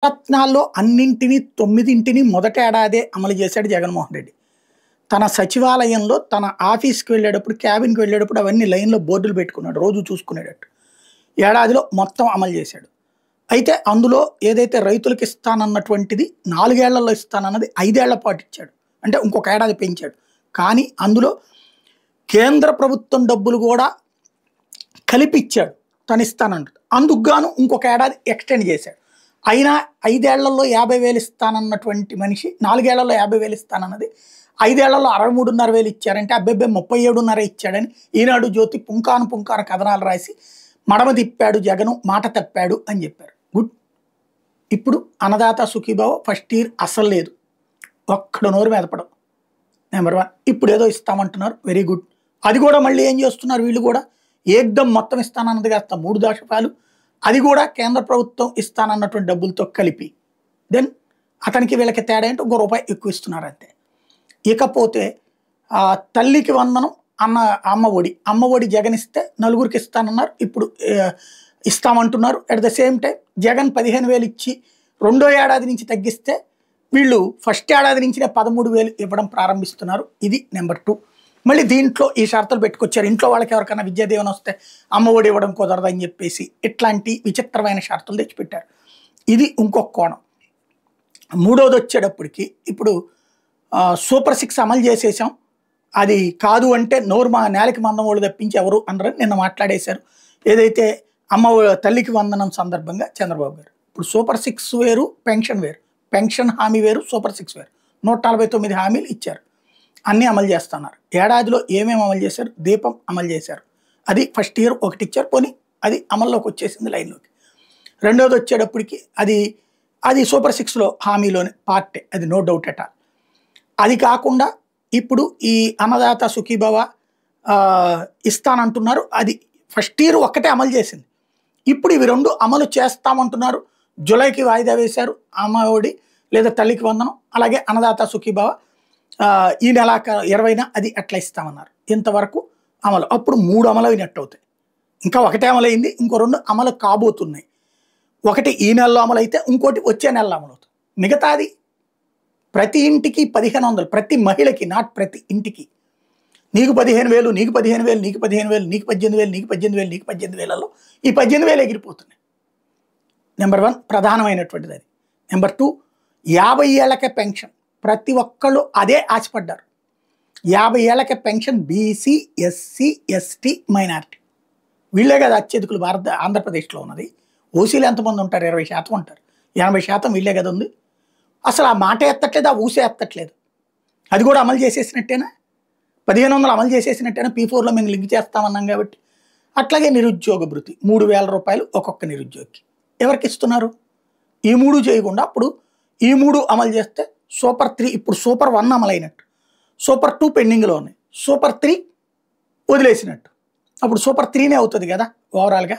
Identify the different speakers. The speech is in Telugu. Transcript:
Speaker 1: రత్నాల్లో అన్నింటిని 9 మొదటి ఏడాదే అమలు చేశాడు జగన్మోహన్ రెడ్డి. తన సచివాలయంలో తన ఆఫీస్‌కి వెళ్ళేటప్పుడు, క్యాబిన్‌కి వెళ్ళేటప్పుడు అవన్నీ లైన్‌లో బోర్డులు పెట్టుకున్నాడు. రోజు చూసుకునేటట్టు. ఏడాదిలో మొత్తం అమలు చేశాడు. అయితే అందులో ఏదైతే రైతులకు ఇస్తానన్నటువంటిది 4 ఏళ్లలో ఇస్తానన్నది 5 ఏళ్ల పాటు ఇచ్చాడు. అంటే ఇంకొక ఏడాది పెంచాడు. కానీ అందులో కేంద్ర ప్రభుత్వం డబ్బులు కూడా కలిపి ఇచ్చాడు. తను ఇస్తానంటాడు. అందుకు గాను ఇంకొక ఏడాది ఎక్స్టెండ్ చేశాడు. అయినా 5 ఏళ్లలో 50,000 ఇస్తానన్నటువంటి మనిషి 4 ఏళ్లలో 50,000 ఇస్తానన్నది 5 ఏళ్లలో 63,500 ఇచ్చారంటే అబ్బెబ్బే 37,500 ఇచ్చాడని ఈనాడు జ్యోతి పుంకాను కథనాలు రాసి మడమ తిప్పాడు జగను, మాట తప్పాడు అని చెప్పారు. గుడ్. ఇప్పుడు అన్నదాత సుఖీభావ ఫస్ట్ ఇయర్ అసలు లేదు. ఒక్కడు నోరు మెదపడం. నెంబర్ 1. ఇప్పుడు ఏదో ఇస్తామంటున్నారు. Very good. అది కూడా మళ్ళీ ఏం చేస్తున్నారు వీళ్ళు కూడా ఏకదం మొత్తం ఇస్తానన్నది కాస్త 3 దశకాలు అది కూడా కేంద్ర ప్రభుత్వం ఇస్తానన్నటువంటి డబ్బులతో కలిపి దెన్ అతనికి వీళ్ళకి తేడా అంటే ఇంకో రూపాయి ఎక్కువ ఇస్తున్నారు అంతే. ఇకపోతే తల్లికి వందనం అమ్మ ఒడి జగన్ ఇస్తే నలుగురికి ఇస్తానన్నారు. ఇప్పుడు ఇస్తామంటున్నారు. At the same time Jagan 15,000 ఇచ్చి రెండో ఏడాది నుంచి తగ్గిస్తే వీళ్ళు ఫస్ట్ ఏడాది నుంచినే 13,000 ఇవ్వడం ప్రారంభిస్తున్నారు. ఇది నెంబర్ 2. మళ్ళీ దీంట్లో ఈ షరతులు పెట్టుకొచ్చారు. ఇంట్లో వాళ్ళకి ఎవరికైనా విద్యాదీవెన వస్తే అమ్మ ఒడి ఇవ్వడం కుదరదని చెప్పేసి ఇట్లాంటి విచిత్రమైన షరతులు తెచ్చిపెట్టారు. ఇది ఇంకొక కోణం. మూడోది వచ్చేటప్పటికి ఇప్పుడు సూపర్ 6 అమలు చేసేసాం, అది కాదు అంటే నేలకి మందం వాళ్ళు తప్పించి ఎవరు అనరని నిన్న మాట్లాడేశారు. ఏదైతే తల్లికి వందనం సందర్భంగా చంద్రబాబు గారు. ఇప్పుడు సూపర్ 6 వేరు, పెన్షన్ వేరు. పెన్షన్ హామీ వేరు, సూపర్ 6 వేరు. 149 హామీలు ఇచ్చారు. అన్నీ అమలు చేస్తున్నారు. ఏడాదిలో ఏమేమి అమలు చేశారు? దీపం అమలు చేశారు. అది ఫస్ట్ ఇయర్ ఒకటి ఇచ్చారు. పోనీ అది అమల్లోకి వచ్చేసింది లైన్లోకి. రెండోది వచ్చేటప్పటికి అది సూపర్ 6లో హామీలోని పార్టే, అది నో డౌట్ ఎట్ ఆల్. అది కాకుండా ఇప్పుడు ఈ అన్నదాత సుఖీభవ ఇస్తానంటున్నారు. అది ఫస్ట్ ఇయర్ ఒక్కటే అమలు చేసింది. ఇప్పుడు ఇవి 2 అమలు చేస్తామంటున్నారు. జూలైకి వాయిదా వేశారు. అమ్మ ఒడి లేదా తల్లికి వందనం, అలాగే అన్నదాత సుఖీభవ ఈ నెల 20న అది అట్లా ఇస్తామన్నారు. ఇంతవరకు అమలు. అప్పుడు 3 అమలు అయినట్టు అవుతాయి. ఇంకా ఒకటే అమలైంది, ఇంకో 2 అమలు కాబోతున్నాయి. ఒకటి ఈ నెలలో అమలు అయితే ఇంకోటి వచ్చే నెలలో అమలు అవుతుంది. మిగతాది ప్రతి ఇంటికి 1,500, ప్రతి మహిళకి, నాట్ ప్రతి ఇంటికి. నీకు 15,000, నీకు 15,000, నీకు 15,000, నీకు 18,000, నీకు 18,000, నీకు 18,000లో ఈ 18,000 ఎగిరిపోతున్నాయి. నెంబర్ 1 ప్రధానమైనటువంటిది అది. నెంబర్ 2 50 ఏళ్లకే పెన్షన్. ప్రతి ఒక్కళ్ళు అదే ఆశపడ్డారు. 50 ఏళ్లకే pension BC, SC, ST, minority. వీళ్ళే కదా అత్యధికులు ఆంధ్రప్రదేశ్లో ఉన్నది. ఓసీలు ఎంతమంది ఉంటారు? 20% ఉంటారు. 80% వీళ్ళే కదా ఉంది. అసలు ఆ మాట ఎత్తట్లేదు, ఆ ఊసే ఎత్తట్లేదు. అది కూడా అమలు చేసేసినట్టేనా? 1,500 అమలు చేసేసినట్టేనా? P4లో మేము లింక్ చేస్తామన్నాం కాబట్టి. అట్లాగే నిరుద్యోగ భృతి 3,000 రూపాయలు ఒక్కొక్క నిరుద్యోగికి. ఎవరికి ఇస్తున్నారు? ఈ 3 చేయకుండా అప్పుడు ఈ 3 అమలు చేస్తే సూపర్ 3, ఇప్పుడు సూపర్ 1 అమలైనట్టు, సూపర్ 2 పెండింగ్లో ఉన్నాయి, సూపర్ 3 వదిలేసినట్టు. అప్పుడు సూపర్ 3నే అవుతుంది కదా ఓవరాల్గా.